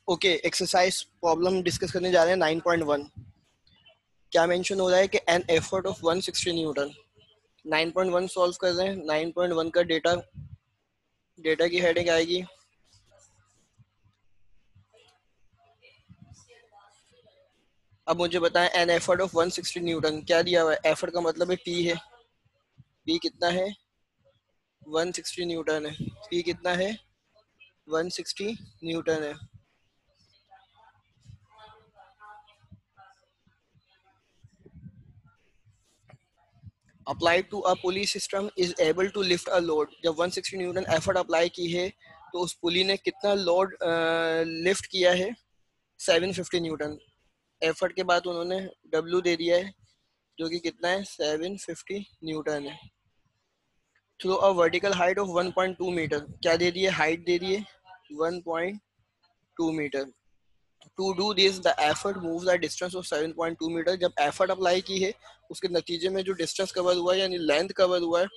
Okay, exercise problem discuss करने जा रहे हैं 9.1। क्या मेंशन हो रहा है कि N effort of 160 Newton. 9.1 solve कर रहे हैं। 9.1 का डेटा डेटा की हेडिंग आएगी अब मुझे बताएं एन एफर्ट ऑफ 160 न्यूटन क्या दिया हुआ है। एफर्ट का मतलब है पी है। पी कितना है? 160 न्यूटन है। पी कितना है? 160 न्यूटन है। Apply to a pulley system is able to lift a load. जब 160 न्यूटन एफर्ट अप्लाई की है तो उस पुली ने कितना लोड लिफ्ट किया है? 750 न्यूटन। एफर्ट के बाद उन्होंने डब्ल्यू दे दिया है जो कि कितना है? 750 न्यूटन है। Through a vertical height of 1.2 metre. क्या दे दिए? हाइट दे दिए 1.2 metre. To do this the effort move the distance of 7.2 metre. जब एफर्ट अप्लाई की है उसके नतीजे में जो डिस्टेंस कवर हुआ है यानी लेंथ कवर हुआ है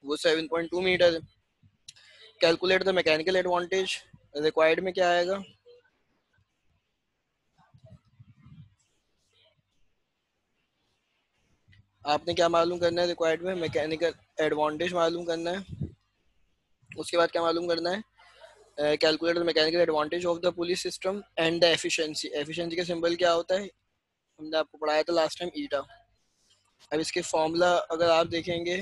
वो 7.2 मीटर है। Calculate the mechanical advantage. Required में क्या आएगा? आपने क्या मालूम करना है? रिक्वायर्ड में मैकेनिकल एडवांटेज मालूम करना है। उसके बाद क्या मालूम करना है? Calculate the mechanical advantage of the police system and the efficiency. Efficiency का सिंबल क्या होता है? हमने आपको पढ़ाया था लास्ट टाइम, ईटा। अब इसके फॉर्मूला अगर आप देखेंगे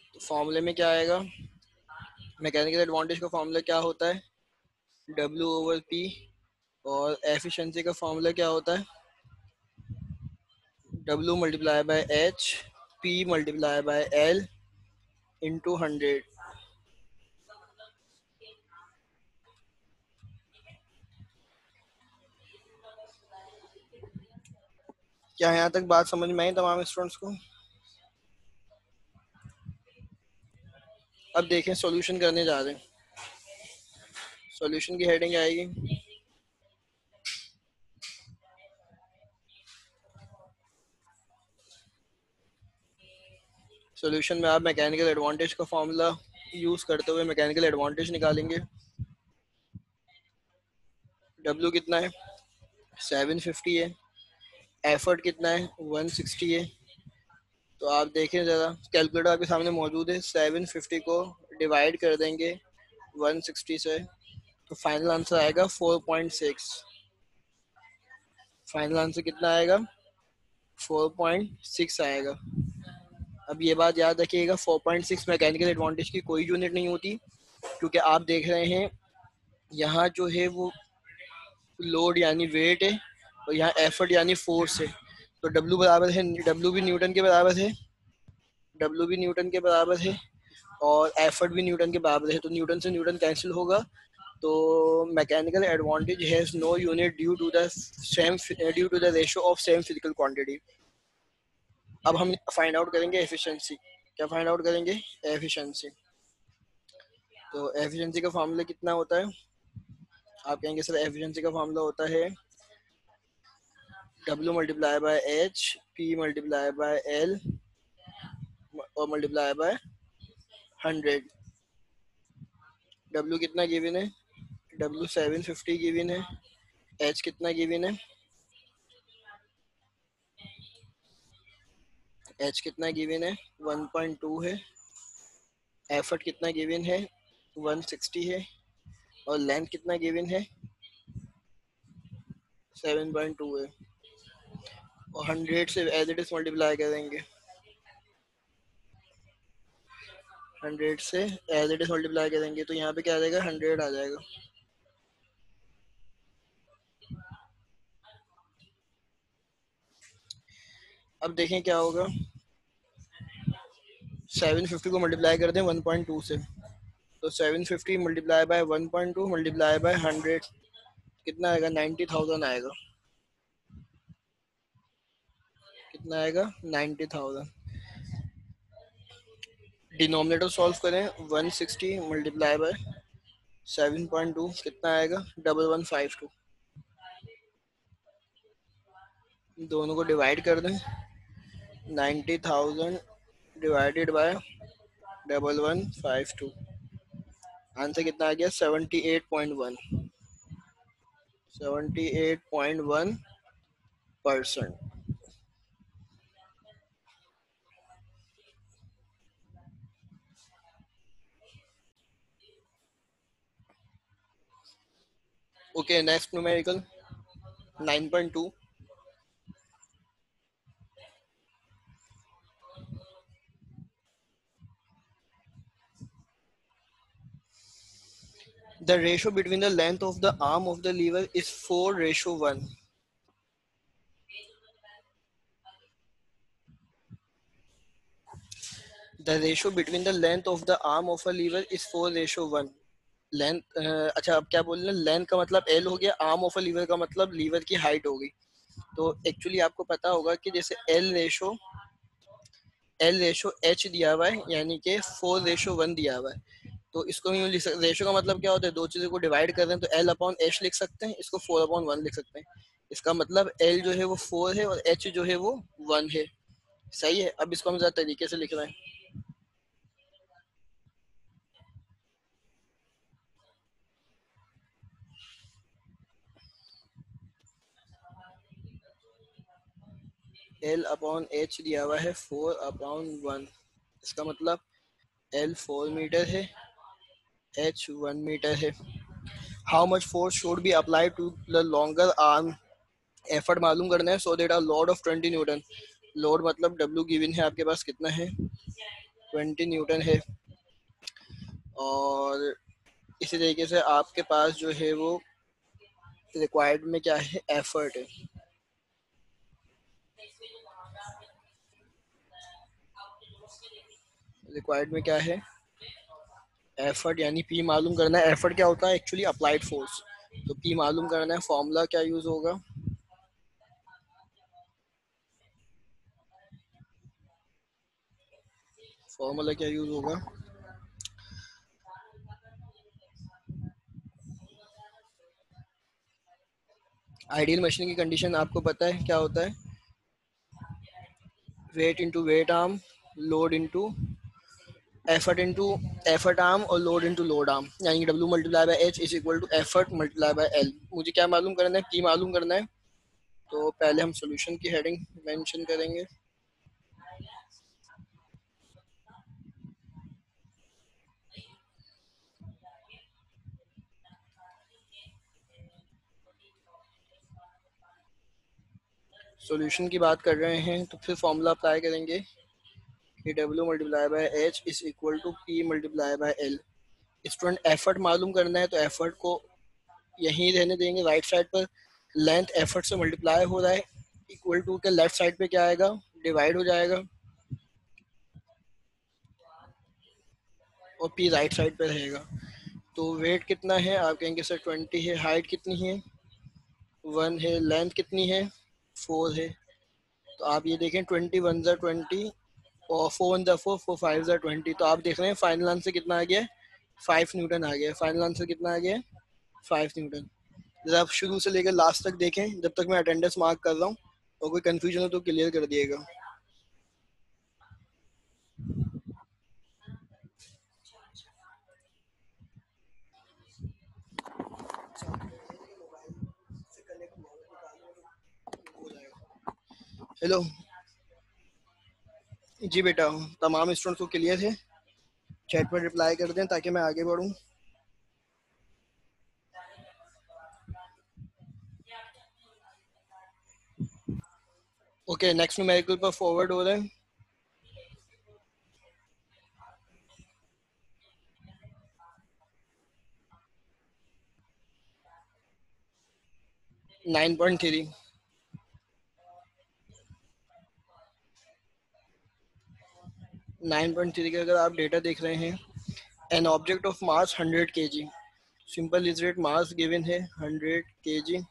तो फॉर्मूले में क्या आएगा? मैकेनिकल एडवांटेज का फॉर्मूला क्या होता है? W over P. और एफिशिएंसी का फॉर्मूला क्या होता है? W multiply by H, P multiply by L into 100। क्या यहाँ तक बात समझ में आई तमाम स्टूडेंट्स को? अब देखें सॉल्यूशन करने जा रहे हैं। सॉल्यूशन की हेडिंग आएगी सॉल्यूशन में आप मैकेनिकल एडवांटेज का फॉर्मूला यूज करते हुए मैकेनिकल एडवांटेज निकालेंगे। डब्ल्यू कितना है? 750 है। एफर्ट कितना है? 160 है। तो आप देखें ज़रा, कैलकुलेटर आपके सामने मौजूद है। 750 को डिवाइड कर देंगे 160 से तो फाइनल आंसर आएगा 4.6। फाइनल आंसर कितना आएगा? 4.6 आएगा। अब ये बात याद रखिएगा, 4.6 मैकेनिकल एडवांटेज की कोई यूनिट नहीं होती, क्योंकि आप देख रहे हैं यहाँ जो है वो लोड यानी वेट है और यहाँ एफर्ट यानी फोर्स है। तो डब्ल्यू बराबर है, डब्ल्यू भी न्यूटन के बराबर है, डब्ल्यू भी न्यूटन के बराबर है और एफर्ट भी न्यूटन के बराबर है। तो न्यूटन से न्यूटन कैंसिल होगा। तो mechanical advantage has no unit due to the ratio of same physical quantity. अब हम फाइंड आउट करेंगे एफिशिएंसी। क्या फाइंड आउट करेंगे? एफिशिएंसी। तो एफिशिएंसी का फॉर्मूला कितना होता है? आप कहेंगे सर एफिशिएंसी का फॉर्मूला होता है W multiply by H, P multiply by L और मल्टीप्लाई बाय 100। W कितना गिवन है? W 750 गिवन है। H कितना गिवन है? H कितना गिवन है? 1.2 है। एफर्ट कितना गिवन है? 160 है। और लेंथ कितना गिवन है? 7.2 है। और 100 से एज इट इज मल्टीप्लाई करेंगे। 100 से एज इट इज मल्टीप्लाई करेंगे तो यहाँ पे क्या आ जाएगा? 100 आ जाएगा। अब देखें क्या होगा। 750 को मल्टीप्लाई कर दें 1.2 से तो 750 मल्टीप्लाई बाय 1.2 मल्टीप्लाई बाय 100 कितना आएगा? 90,000 आएगा। कितना आएगा? 90,000। डिनोमिनेटर सॉल्व करें 160 मल्टीप्लाई बाय 7.2 कितना आएगा? 1152। दोनों को डिवाइड कर दें। 90,000 डिवाइडेड बाय 1152 आंसर कितना आ गया? 78.1, 78.1%। Okay, next numerical 9.2। The ratio between the length of the arm of the lever is 4:1. The ratio between the length of the arm of a lever is 4:1। Length, अच्छा अब क्या बोल रहे हैं? Length का मतलब एल हो गया, आर्म ऑफ अ लीवर का मतलब लीवर की हाइट हो गई। तो एक्चुअली आपको पता होगा कि जैसे एल रेशो एच दिया हुआ है, यानी कि 4:1 दिया हुआ है। तो इसको भी यूँ लिख सकते, रेशो का मतलब क्या होता है? दो चीज़ों को डिवाइड कर रहे हैं तो एल अपॉन एच लिख सकते हैं, इसको 4/1 लिख सकते हैं। इसका मतलब एल जो है वो 4 है और एच जो है वो 1 है। सही है। अब इसको हम ज़रा तरीके से लिख रहे हैं। एल अपॉन एच दिया हुआ है 4/1। इसका मतलब एल 4 मीटर है, एच 1 मीटर है। How much force should be apply to the longer arm? Effort मालूम करना है। So that are load of 20 newton. Load मतलब डब्ल्यू गिवन है आपके पास, कितना है? 20 न्यूटन है। और इसी तरीके से आपके पास जो है वो रिक्वायर्ड में क्या है? एफर्ट है। रिक्वायर्ड में क्या है? एफर्ट, यानी पी मालूम करना है। एफर्ट क्या होता है एक्चुअली? Applied force. तो पी मालूम करना है। फॉर्मूला क्या यूज होगा? फॉर्मूला क्या यूज होगा? आइडियल मशीन की कंडीशन आपको पता है क्या होता है? Weight into weight arm, load into effort arm, और लोड इंटू लोड आर्म, यानी कि W multiply by H is equal to effort multiply by L. मुझे क्या मालूम करना है? पी मालूम करना है। तो पहले हम सॉल्यूशन की हेडिंग मेंशन करेंगे। सॉल्यूशन की बात कर रहे हैं तो फिर फॉर्मूला अप्लाई करेंगे कि W multiply by H is equal to P multiply by L. Student effort मालूम करना है तो एफर्ट को यहीं रहने देंगे राइट साइड पर। लेंथ एफर्ट से मल्टीप्लाई हो रहा है, इक्वल टू के लेफ्ट साइड पे क्या आएगा? डिवाइड हो जाएगा, और पी राइट साइड पे रहेगा। तो वेट कितना है? आप कहेंगे सर 20 है। हाइट कितनी है? 1 है। लेंथ कितनी है? 4 है। तो आप ये देखें, 20 1 ज़ा 20 और 4 1 ज़ा 4, 4 5 ज़ा 20। तो आप देख रहे हैं फाइनल आंसर कितना आ गया? 5 न्यूटन आ गया। फाइनल आंसर कितना आ गया? 5 न्यूटन। जब आप शुरू से लेकर लास्ट तक देखें, जब तक मैं अटेंडेंस मार्क कर रहा हूँ, और कोई कंफ्यूजन हो तो क्लियर कर दिएगा। हेलो। जी बेटा, तमाम स्टूडेंट्स को क्लियर है? चैट पर रिप्लाई कर दें ताकि मैं आगे बढ़ूँ। ओके, नेक्स्ट न्यूमेरिकल पर फॉरवर्ड हो रहे हैं। 9.3। 9.3 का अगर आप डेटा देख रहे हैं, an object of mass 100 kg। Simple is rate, mass given है 100 kg,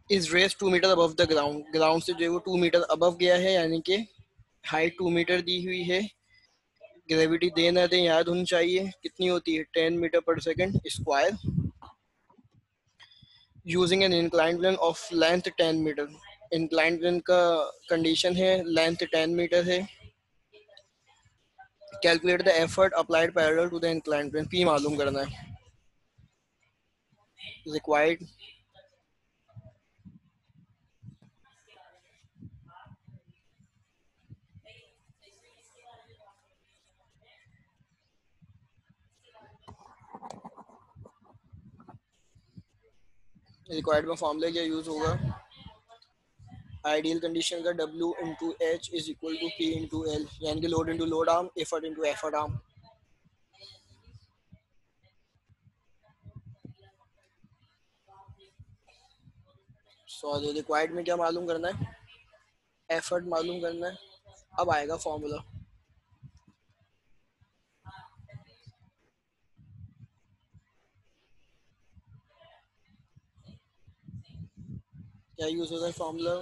is raised 2 metre above the ground. Ground से जो है वो 2 मीटर अबव गया है, यानी कि हाइट 2 मीटर दी हुई है। ग्रेविटी दे ना दें याद होनी चाहिए, कितनी होती है? 10 मीटर पर second square. Using an inclined plane of length 10 metre. Inclined plane का कंडीशन है लेंथ 10 मीटर है। Calculate the effort applied parallel to the inclined plane, P मालूम करना है। रिक्वायर्ड रिक्वायर्ड में फॉर्मूला क्या यूज होगा? आइडियल कंडीशन का W into H is equal to P into L, यानी कि load into load arm, effort into effort arm. Sorry, required में क्या मालूम करना है? एफर्ट मालूम करना है। अब आएगा फॉर्मूला। क्या यूज होता है formula?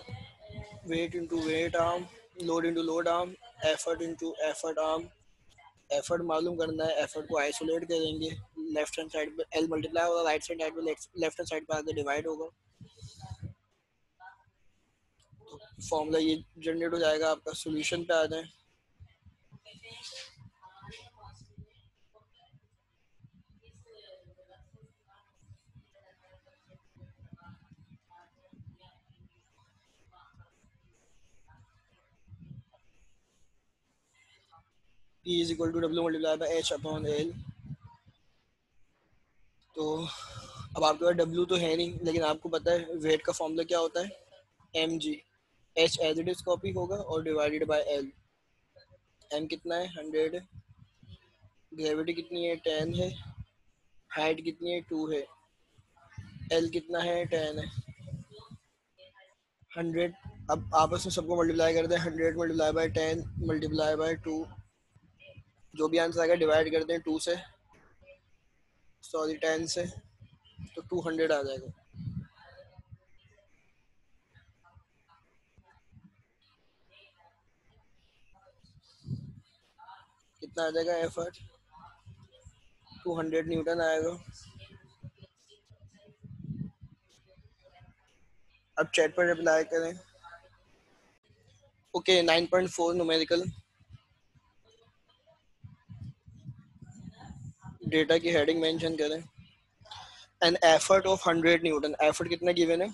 Wait into weight arm, load into load arm, effort into effort arm. Effort मालूम करना है, एफर्ट को आइसोलेट करेंगे, लेफ्ट हैंड साइड पे एल मल्टीप्लाई होगा, राइट साइड पे लेफ्ट हैंड साइड पे आगे डिवाइड होगा। फॉर्मूला ये जनरेट हो जाएगा आपका। सोल्यूशन पे आ जाए। P is equal to W multiply by H upon L. तो अब आपके पास W तो है नहीं, लेकिन आपको पता है वेट का फॉर्मूला क्या होता है? mg। h as it is copy होगा और डिवाइडेड बाय l। m कितना है? 100 है। ग्रेविटी कितनी है? 10 है। हाइट कितनी है? 2 है। l कितना है? 10 है। 100। अब आपस में सबको मल्टीप्लाई कर दें। 100 मल्टीप्लाई बाय 10 मल्टीप्लाई बाय 2, जो भी आंसर आएगा डिवाइड कर दें 2 से, सॉरी 10 से, तो 200 आ जाएगा। कितना आ जाएगा एफर्ट? 200 न्यूटन आएगा। अब चैट पर रिप्लाई करें। ओके 9.4 न्यूमेरिकल डेटा की हेडिंग मेंशन करें। An effort of 100 newton. Effort कितना गिवन है?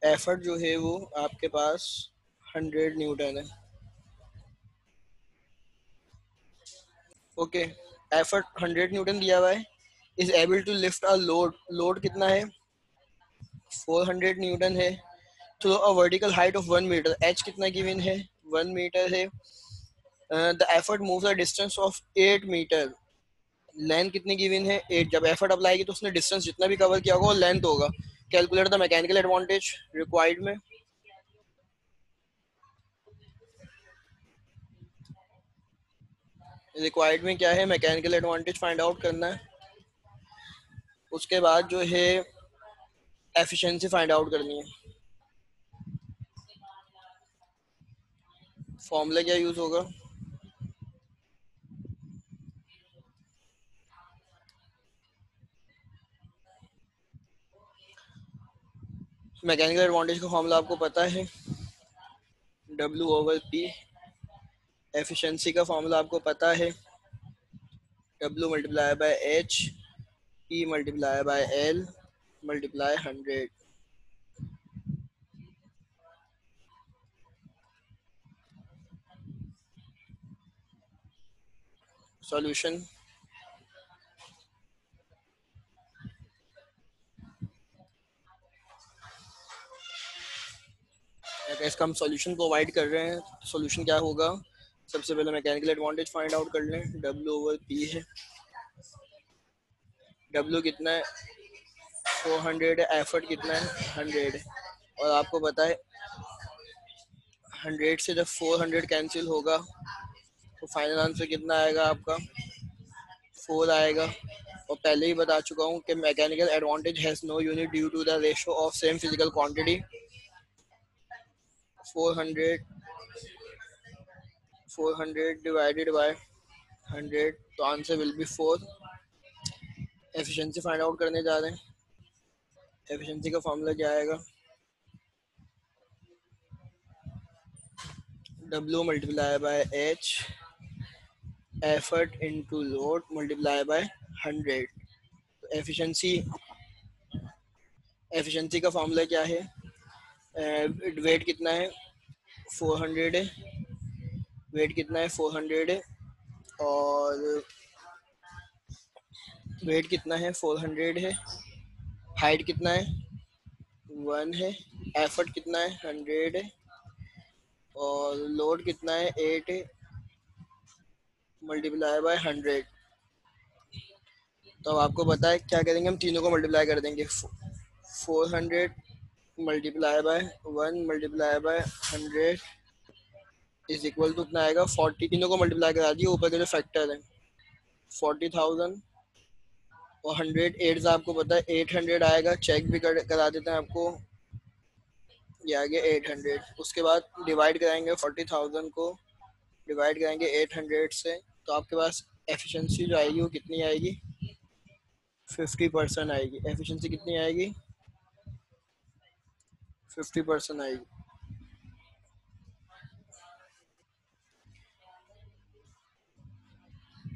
एफर्ट जो है वो आपके पास 100 न्यूटन है। ओके, एफर्ट 100 न्यूटन दिया हुआ है। Is able to lift a load. Load कितना है? 400 न्यूटन है। तो a vertical height of 1 metre. H कितना गिवन है? 1 मीटर है। The effort move the distance of 8 metre. Length कितनी गिवन है? 8। जब एफर्ट अप्लाई की तो उसने डिस्टेंस जितना भी कवर किया होगा वो लेंथ होगा। Calculate the mechanical advantage required में। रिक्वायर्ड में क्या है? मैकेनिकल एडवांटेज फाइंड आउट करना है। उसके बाद जो है एफिशिएंसी फाइंड आउट करनी है। फॉर्मूला क्या यूज होगा? मैकेनिकल एडवांटेज का फॉर्मूला आपको पता है, W ओवर P। एफिशिएंसी का फॉर्मूला आपको पता है, W multiply by H, P multiply by L multiply 100। Solution. इसका हम सॉल्यूशन प्रोवाइड कर रहे हैं। सॉल्यूशन क्या होगा? सबसे पहले मैकेनिकल एडवांटेज फाइंड आउट कर लें। W ओवर P है। W कितना है? 400 है। एफर्ट कितना है? 100 है। और आपको पता है 100 से जब 400 कैंसिल होगा तो फाइनल आंसर कितना आएगा आपका? 4 आएगा। और पहले ही बता चुका हूँ कि mechanical advantage has no unit due to the ratio of same physical quantity. 400 400 divided by 100, तो answer will be 4। Efficiency find out करने जा रहे हैं। एफिशिएंसी का फॉर्मूला क्या आएगा? W multiply by H effort into load multiply by 100। तो efficiency का फॉर्मूला क्या है? वेट कितना है? 400 है। वेट कितना है? 400 है। और वेट कितना है? 400 है। हाइट कितना है? 1 है। एफर्ट कितना है? 100 है। और लोड कितना है? 8 है मल्टीप्लाई बाय 100। तो अब आपको पता है क्या करेंगे, हम तीनों को मल्टीप्लाई कर देंगे। 400 multiply by 1 multiply by 100 is equal to कितना आएगा? 40। तीनों को मल्टीप्लाई करा दिए, ऊपर के जो फैक्टर है 40,000 और 100। 8 से आपको पता है 800 आएगा। चेक भी करा देते हैं आपको, ये आ गया 800। उसके बाद डिवाइड कराएंगे 40,000 को, डिवाइड कराएंगे 800 से, तो आपके पास एफिशिएंसी जो आएगी वो कितनी आएगी? 50% आएगी। एफिशिएंसी कितनी आएगी? 50% आएगी।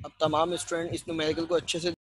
अब तमाम स्टूडेंट इस न्यूमेरिकल को अच्छे से